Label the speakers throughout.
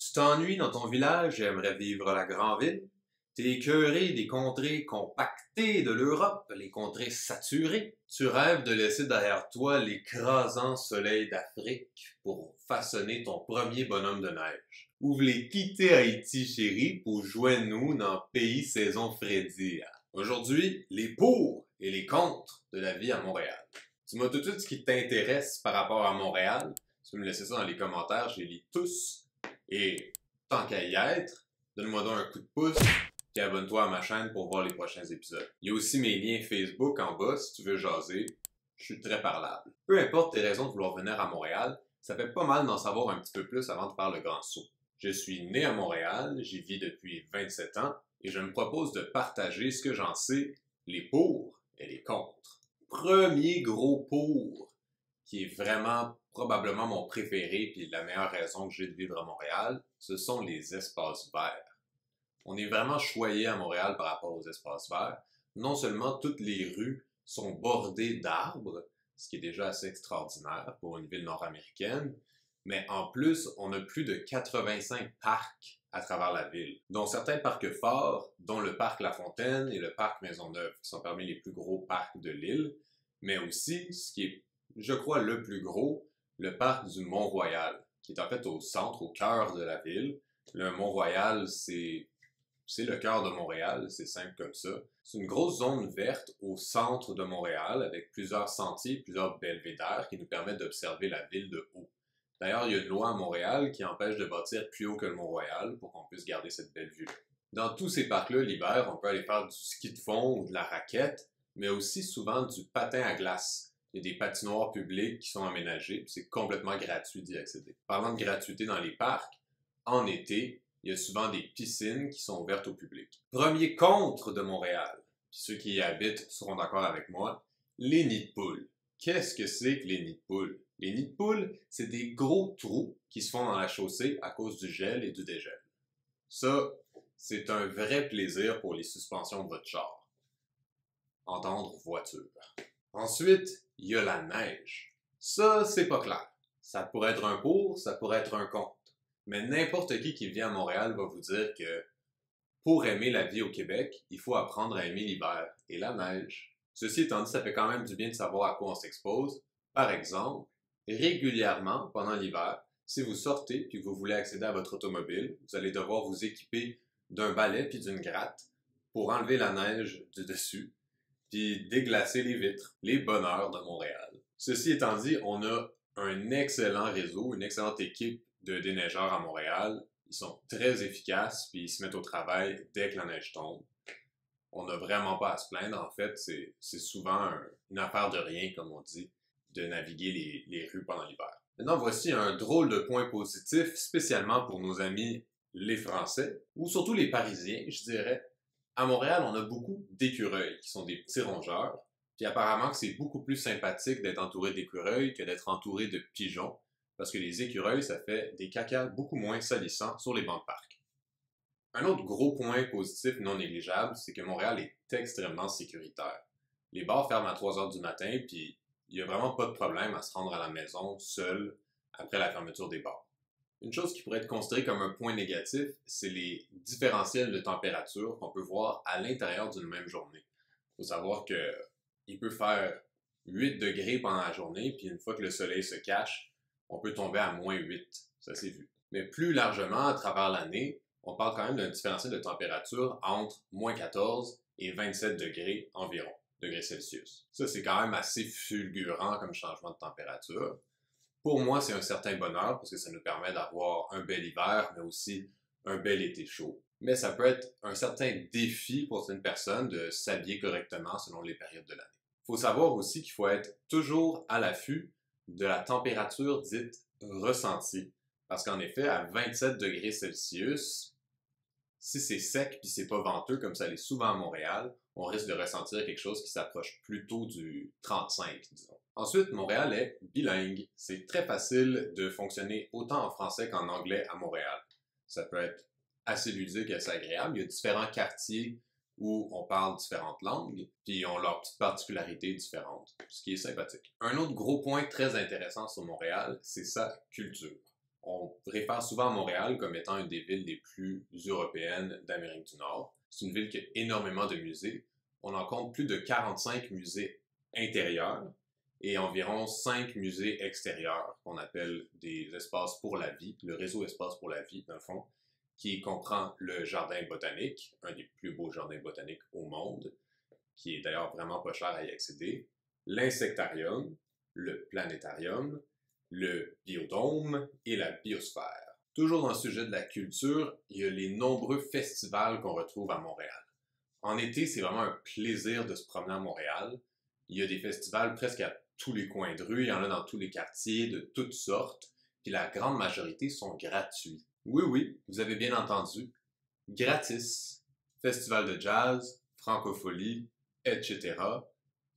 Speaker 1: Tu t'ennuies dans ton village et aimerais vivre la grande ville? T'es écœuré des contrées compactées de l'Europe, les contrées saturées? Tu rêves de laisser derrière toi l'écrasant soleil d'Afrique pour façonner ton premier bonhomme de neige? Ou voulez quitter Haïti, chérie, pour joindre-nous dans Pays Saison Freddy? Aujourd'hui, les pour et les contre de la vie à Montréal. Dis-moi tout de suite ce qui t'intéresse par rapport à Montréal. Tu peux me laisser ça dans les commentaires, je les lis tous. Et tant qu'à y être, donne-moi donc un coup de pouce et abonne-toi à ma chaîne pour voir les prochains épisodes. Il y a aussi mes liens Facebook en bas si tu veux jaser. Je suis très parlable. Peu importe tes raisons de vouloir venir à Montréal, ça fait pas mal d'en savoir un petit peu plus avant de faire le grand saut. Je suis né à Montréal, j'y vis depuis 27 ans et je me propose de partager ce que j'en sais, les pour et les contre. Premier gros pour, qui est vraiment probablement mon préféré puis la meilleure raison que j'ai de vivre à Montréal, ce sont les espaces verts. On est vraiment choyé à Montréal par rapport aux espaces verts. Non seulement toutes les rues sont bordées d'arbres, ce qui est déjà assez extraordinaire pour une ville nord-américaine, mais en plus, on a plus de 85 parcs à travers la ville, dont certains parcs forts, dont le parc La Fontaine et le parc Maisonneuve, qui sont parmi les plus gros parcs de l'île, mais aussi, ce qui est, je crois, le plus gros, le parc du Mont-Royal, qui est en fait au centre, au cœur de la ville. Le Mont-Royal, c'est le cœur de Montréal, c'est simple comme ça. C'est une grosse zone verte au centre de Montréal, avec plusieurs sentiers, plusieurs belvédères qui nous permettent d'observer la ville de haut. D'ailleurs, il y a une loi à Montréal qui empêche de bâtir plus haut que le Mont-Royal pour qu'on puisse garder cette belle vue-là. Dans tous ces parcs-là, l'hiver, on peut aller faire du ski de fond ou de la raquette, mais aussi souvent du patin à glace. Il y a des patinoires publiques qui sont aménagées, puis c'est complètement gratuit d'y accéder. Parlant de gratuité dans les parcs, en été, il y a souvent des piscines qui sont ouvertes au public. Premier contre de Montréal, puis ceux qui y habitent seront d'accord avec moi, les nids de poules. Qu'est-ce que c'est que les nids de poules? Les nids de poules, c'est des gros trous qui se font dans la chaussée à cause du gel et du dégel. Ça, c'est un vrai plaisir pour les suspensions de votre char. Entendre voiture. Ensuite, il y a la neige. Ça, c'est pas clair. Ça pourrait être un pour, ça pourrait être un contre. Mais n'importe qui vit à Montréal va vous dire que pour aimer la vie au Québec, il faut apprendre à aimer l'hiver et la neige. Ceci étant dit, ça fait quand même du bien de savoir à quoi on s'expose. Par exemple, régulièrement, pendant l'hiver, si vous sortez et que vous voulez accéder à votre automobile, vous allez devoir vous équiper d'un balai puis d'une gratte pour enlever la neige du dessus puis déglacer les vitres, les bonheurs de Montréal. Ceci étant dit, on a un excellent réseau, une excellente équipe de déneigeurs à Montréal. Ils sont très efficaces, puis ils se mettent au travail dès que la neige tombe. On n'a vraiment pas à se plaindre, en fait, c'est souvent une affaire de rien, comme on dit, de naviguer les rues pendant l'hiver. Maintenant, voici un drôle de point positif, spécialement pour nos amis les Français, ou surtout les Parisiens, je dirais. À Montréal, on a beaucoup d'écureuils, qui sont des petits rongeurs, puis apparemment que c'est beaucoup plus sympathique d'être entouré d'écureuils que d'être entouré de pigeons, parce que les écureuils, ça fait des cacas beaucoup moins salissants sur les bancs de parc. Un autre gros point positif non négligeable, c'est que Montréal est extrêmement sécuritaire. Les bars ferment à 3 heures du matin, puis il n'y a vraiment pas de problème à se rendre à la maison seul après la fermeture des bars. Une chose qui pourrait être considérée comme un point négatif, c'est les différentiels de température qu'on peut voir à l'intérieur d'une même journée. Il faut savoir qu'il peut faire 8 degrés pendant la journée, puis une fois que le soleil se cache, on peut tomber à moins 8. Ça, c'est vu. Mais plus largement, à travers l'année, on parle quand même d'un différentiel de température entre moins 14 et 27 degrés environ, degrés Celsius. Ça, c'est quand même assez fulgurant comme changement de température. Pour moi, c'est un certain bonheur parce que ça nous permet d'avoir un bel hiver, mais aussi un bel été chaud. Mais ça peut être un certain défi pour certaines personnes de s'habiller correctement selon les périodes de l'année. Il faut savoir aussi qu'il faut être toujours à l'affût de la température dite ressentie. Parce qu'en effet, à 27 degrés Celsius, si c'est sec puis c'est pas venteux comme ça l'est souvent à Montréal, on risque de ressentir quelque chose qui s'approche plutôt du 35, disons. Ensuite, Montréal est bilingue. C'est très facile de fonctionner autant en français qu'en anglais à Montréal. Ça peut être assez ludique et assez agréable. Il y a différents quartiers où on parle différentes langues, puis ils ont leurs petites particularités différentes, ce qui est sympathique. Un autre gros point très intéressant sur Montréal, c'est sa culture. On réfère souvent à Montréal comme étant une des villes les plus européennes d'Amérique du Nord. C'est une ville qui a énormément de musées. On en compte plus de 45 musées intérieurs et environ 5 musées extérieurs qu'on appelle des espaces pour la vie, le réseau Espace pour la vie, dans le fond, qui comprend le jardin botanique, un des plus beaux jardins botaniques au monde, qui est d'ailleurs vraiment pas cher à y accéder, l'insectarium, le planétarium, le biodôme et la biosphère. Toujours dans le sujet de la culture, il y a les nombreux festivals qu'on retrouve à Montréal. En été, c'est vraiment un plaisir de se promener à Montréal. Il y a des festivals presque à tous les coins de rue, il y en a dans tous les quartiers, de toutes sortes, puis la grande majorité sont gratuits. Oui, oui, vous avez bien entendu, gratis. Festival de jazz, francophonie, etc.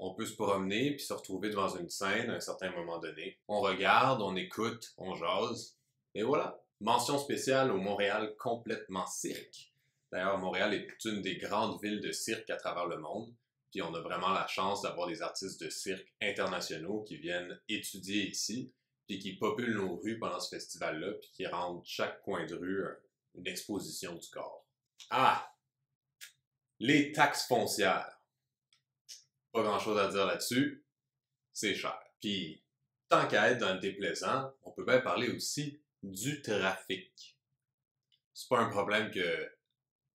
Speaker 1: On peut se promener puis se retrouver devant une scène à un certain moment donné. On regarde, on écoute, on jase, et voilà. Mention spéciale au Montréal complètement cirque. D'ailleurs, Montréal est une des grandes villes de cirque à travers le monde, puis on a vraiment la chance d'avoir des artistes de cirque internationaux qui viennent étudier ici, puis qui populent nos rues pendant ce festival-là, puis qui rendent chaque coin de rue une exposition du corps. Ah! Les taxes foncières. Pas grand-chose à dire là-dessus, c'est cher. Puis, tant qu'à être dans le déplaisant, on peut bien parler aussi du trafic. C'est pas un problème que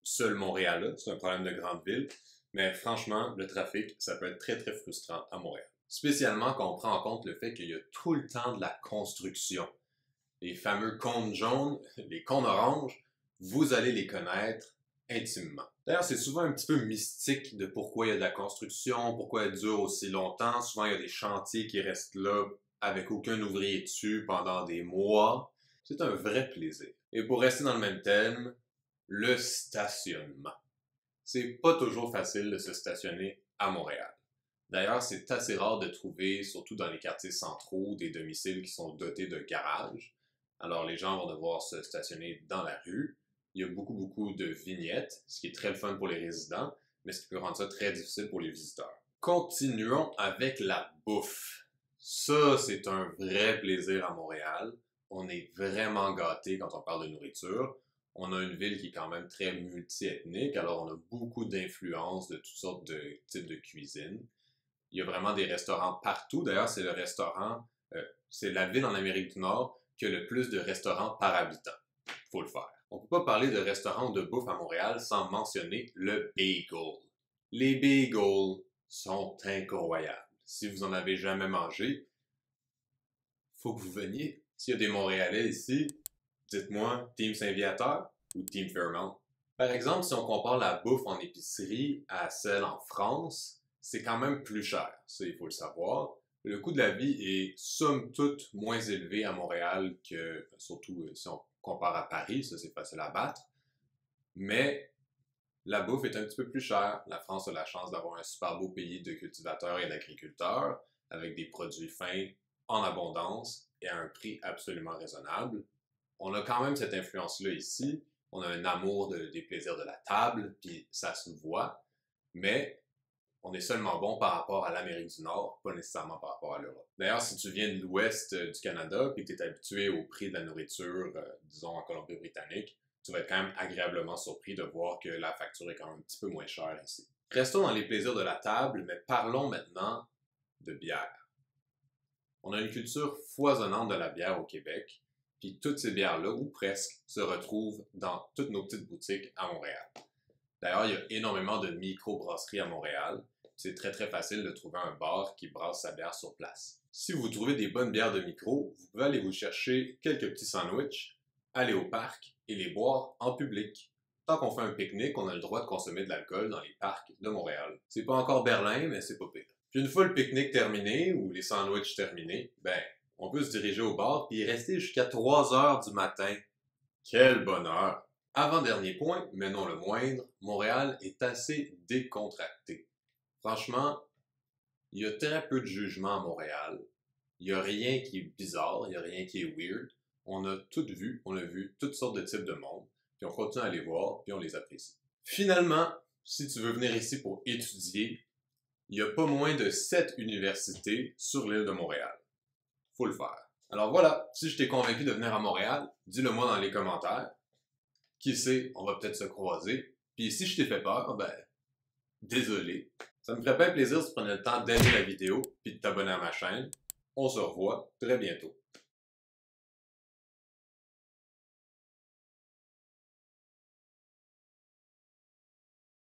Speaker 1: seul Montréal a, c'est un problème de grande ville, mais franchement, le trafic, ça peut être très très frustrant à Montréal. Spécialement quand on prend en compte le fait qu'il y a tout le temps de la construction. Les fameux cônes jaunes, les cônes oranges, vous allez les connaître intimement. D'ailleurs, c'est souvent un petit peu mystique de pourquoi il y a de la construction, pourquoi elle dure aussi longtemps. Souvent, il y a des chantiers qui restent là avec aucun ouvrier dessus pendant des mois. C'est un vrai plaisir. Et pour rester dans le même thème, le stationnement. C'est pas toujours facile de se stationner à Montréal. D'ailleurs, c'est assez rare de trouver, surtout dans les quartiers centraux, des domiciles qui sont dotés de garages. Alors, les gens vont devoir se stationner dans la rue. Il y a beaucoup de vignettes, ce qui est très le fun pour les résidents, mais ce qui peut rendre ça très difficile pour les visiteurs. Continuons avec la bouffe. Ça, c'est un vrai plaisir à Montréal. On est vraiment gâtés quand on parle de nourriture. On a une ville qui est quand même très multiethnique, alors on a beaucoup d'influences de toutes sortes de types de cuisine. Il y a vraiment des restaurants partout. D'ailleurs, c'est c'est la ville en Amérique du Nord qui a le plus de restaurants par habitant. Faut le faire. On peut pas parler de restaurant ou de bouffe à Montréal sans mentionner le bagel. Les bagels sont incroyables. Si vous en avez jamais mangé, faut que vous veniez. S'il y a des Montréalais ici, dites-moi, Team Saint-Viateur ou Team Fairmount? Par exemple, si on compare la bouffe en épicerie à celle en France, c'est quand même plus cher, ça il faut le savoir. Le coût de la vie est somme toute moins élevé à Montréal que, surtout si on compare à Paris, ça c'est facile à battre. Mais la bouffe est un petit peu plus chère. La France a la chance d'avoir un super beau pays de cultivateurs et d'agriculteurs avec des produits fins en abondance et à un prix absolument raisonnable. On a quand même cette influence-là ici. On a un amour des plaisirs de la table, puis ça se voit. Mais on est seulement bon par rapport à l'Amérique du Nord, pas nécessairement par rapport à l'Europe. D'ailleurs, si tu viens de l'ouest du Canada et que tu es habitué au prix de la nourriture, disons en Colombie-Britannique, tu vas être quand même agréablement surpris de voir que la facture est quand même un petit peu moins chère ici. Restons dans les plaisirs de la table, mais parlons maintenant de bière. On a une culture foisonnante de la bière au Québec, puis toutes ces bières-là, ou presque, se retrouvent dans toutes nos petites boutiques à Montréal. D'ailleurs, il y a énormément de micro-brasseries à Montréal. C'est très facile de trouver un bar qui brasse sa bière sur place. Si vous trouvez des bonnes bières de micro, vous pouvez aller vous chercher quelques petits sandwichs, aller au parc et les boire en public. Tant qu'on fait un pique-nique, on a le droit de consommer de l'alcool dans les parcs de Montréal. C'est pas encore Berlin, mais c'est pas pire. Puis une fois le pique-nique terminé ou les sandwichs terminés, on peut se diriger au bar puis y rester jusqu'à 3 heures du matin. Quel bonheur! Avant-dernier point, mais non le moindre, Montréal est assez décontracté. Franchement, il y a très peu de jugement à Montréal. Il n'y a rien qui est bizarre, il n'y a rien qui est weird. On a tout vu, on a vu toutes sortes de types de monde, puis on continue à les voir, puis on les apprécie. Finalement, si tu veux venir ici pour étudier, il y a pas moins de 7 universités sur l'île de Montréal. Faut le faire. Alors voilà, si je t'ai convaincu de venir à Montréal, dis-le moi dans les commentaires. Qui sait, on va peut-être se croiser. Puis si je t'ai fait peur, ben, désolé. Ça me ferait bien plaisir si tu prenais le temps d'aimer la vidéo puis de t'abonner à ma chaîne. On se revoit très bientôt.